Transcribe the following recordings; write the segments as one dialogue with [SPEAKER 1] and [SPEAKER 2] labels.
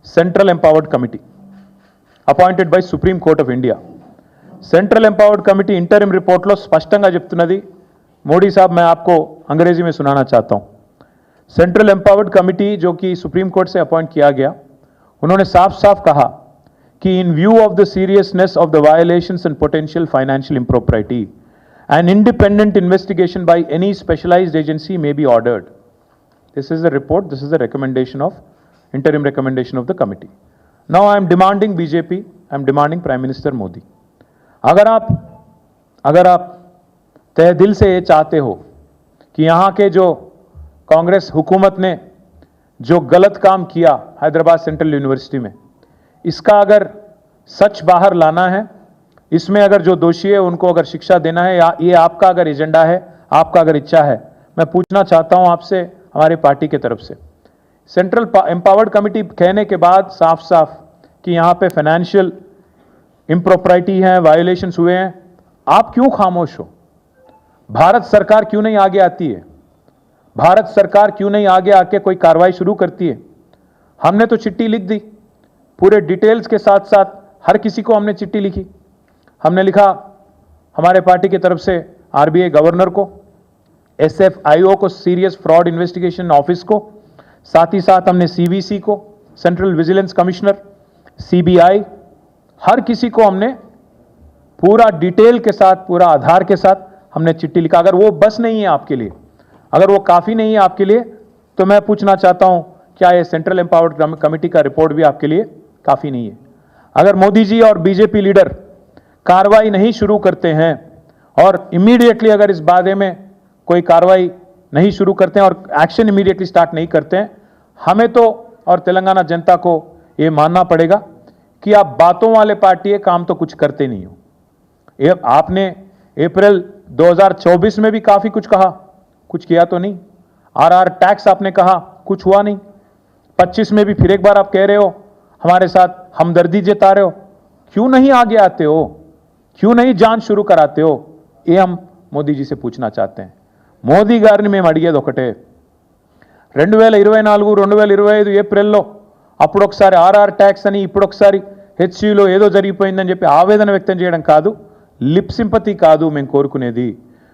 [SPEAKER 1] Central Empowered Committee appointed by Supreme Court of India. Central Empowered Committee interim report लो स्पष्टंगा చెప్తున్నది. मोदी साहब मैं आपको अंग्रेजी में सुनाना चाहता हूं. सेंट्रल एम्पावर्ड कमिटी जो कि सुप्रीम कोर्ट से अपॉइंट किया गया, उन्होंने साफ साफ कहा कि in view of the seriousness of the violations and potential financial impropriety an independent investigation by any specialised agency may be ordered. This is the report, this is the recommendation of interim recommendation of the committee. Now I am demanding BJP, I am demanding Prime Minister Modi, अगर आप तहे दिल से ये चाहते हो कि यहाँ के जो कांग्रेस हुकूमत ने जो गलत काम किया हैदराबाद सेंट्रल यूनिवर्सिटी में, इसका अगर सच बाहर लाना है, इसमें अगर जो दोषी है उनको अगर शिक्षा देना है, या ये आपका अगर एजेंडा है, आपका अगर इच्छा है, मैं पूछना चाहता हूं आपसे, हमारी पार्टी की तरफ से, सेंट्रल एम्पावर्ड कमिटी कहने के बाद साफ साफ कि यहां पे फाइनेंशियल इम्प्रोप्राइटी है, वायोलेशंस हुए हैं, आप क्यों खामोश हो? भारत सरकार क्यों नहीं आगे आती है? भारत सरकार क्यों नहीं आगे आके कोई कार्रवाई शुरू करती है? हमने तो चिट्ठी लिख दी, पूरे डिटेल्स के साथ साथ हर किसी को हमने चिट्ठी लिखी. हमने लिखा हमारे पार्टी की तरफ से आरबीआई गवर्नर को, एसएफआईओ को, सीरियस फ्रॉड इन्वेस्टिगेशन ऑफिस को, साथ ही साथ हमने सीवीसी को, सेंट्रल विजिलेंस कमिश्नर, सीबीआई, हर किसी को हमने पूरा डिटेल के साथ, पूरा आधार के साथ हमने चिट्ठी लिखा. अगर वो बस नहीं है आपके लिए, अगर वो काफी नहीं है आपके लिए, तो मैं पूछना चाहता हूं क्या ये सेंट्रल एम्पावर्ड कमेटी का रिपोर्ट भी आपके लिए काफी नहीं है? अगर मोदी जी और बीजेपी लीडर कार्रवाई नहीं शुरू करते हैं और इमीडिएटली अगर इस बारे में कोई कार्रवाई नहीं शुरू करते हैं और एक्शन इमीडिएटली स्टार्ट नहीं करते हैं, हमें तो और तेलंगाना जनता को यह मानना पड़ेगा कि आप बातों वाले पार्टी है, काम तो कुछ करते नहीं हो. आपने अप्रैल 2024 में भी काफी कुछ कहा, कुछ किया तो नहीं. आरआर टैक्स आपने कहा, कुछ हुआ नहीं. 25 में भी फिर एक बार आप कह रहे हो, हमारे साथ हमदर्दी जता रहे हो. क्यों नहीं आगे आते हो? क्यों नहीं जांच शुरू कराते हो? ये हम मोदी जी से पूछना चाहते हैं. మోదీ గారిని మేము అడిగేది ఒకటే, 2024 2025 ఏప్రిల్లో అప్పుడు ఒకసారి ఆర్ఆర్ ట్యాక్స్ అని, ఇప్పుడు ఒకసారి హెచ్సియులో ఏదో జరిగిపోయిందని చెప్పి ఆవేదన వ్యక్తం చేయడం కాదు, లిప్ సింపతి కాదు మేము కోరుకునేది.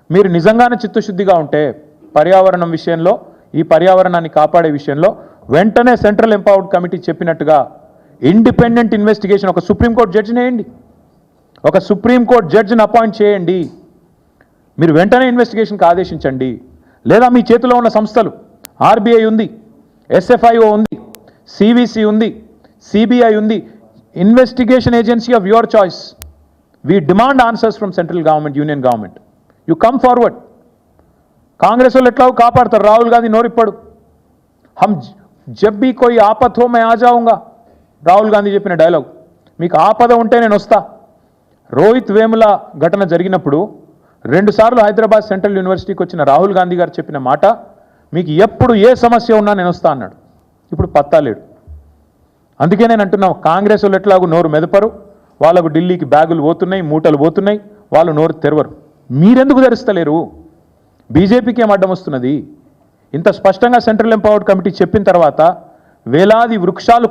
[SPEAKER 1] మీరు నిజంగానే చిత్తశుద్ధిగా ఉంటే పర్యావరణం విషయంలో, ఈ పర్యావరణాన్ని కాపాడే విషయంలో వెంటనే సెంట్రల్ ఎంపవర్డ్ కమిటీ చెప్పినట్టుగా ఇండిపెండెంట్ ఇన్వెస్టిగేషన్, ఒక సుప్రీంకోర్టు జడ్జిని వేయండి, ఒక సుప్రీంకోర్టు జడ్జిని అపాయింట్ చేయండి. మీరు వెంటనే ఇన్వెస్టిగేషన్కి ఆదేశించండి. లేదా మీ చేతిలో ఉన్న సంస్థలు, ఆర్బీఐ ఉంది, ఎస్ఎఫ్ఐఓ ఉంది, సివిసి ఉంది, సిబిఐ ఉంది, investigation agency of your choice. We demand answers from central government, union government. You come forward. Congress वाले एट्ला कापाड़ताరు, राहुल गांधी नोरिप्पडु. हम जब भी कोई आपत हो मैं आ जाऊंगा, రాహుల్ గాంధీ చెప్పిన డైలాగ్. మీకు ఆపద ఉంటే నేను వస్తా. రోహిత్ వేముల ఘటన జరిగినప్పుడు 2 సార్లు హైదరాబాద్ సెంట్రల్ యూనివర్సిటీకి వచ్చిన రాహుల్ గాంధీ గారు చెప్పిన మాట, మీకు ఎప్పుడు ఏ సమస్య ఉన్నా నేను వస్తా అన్నాడు. ఇప్పుడు పత్తా లేడు. అందుకే నేను అంటున్నా, కాంగ్రెస్ వాళ్ళు ఎట్లాగూ నోరు మెదపరు, వాళ్ళకు ఢిల్లీకి బ్యాగులు పోతున్నాయి, మూటలు పోతున్నాయి, వాళ్ళు నోరు తెరవరు. మీరెందుకు తెరుస్తలేరు? బీజేపీకి ఏం అడ్డం వస్తున్నది? ఇంత స్పష్టంగా సెంట్రల్ ఎంపవర్డ్ కమిటీ చెప్పిన తర్వాత వేలాది వృక్షాలు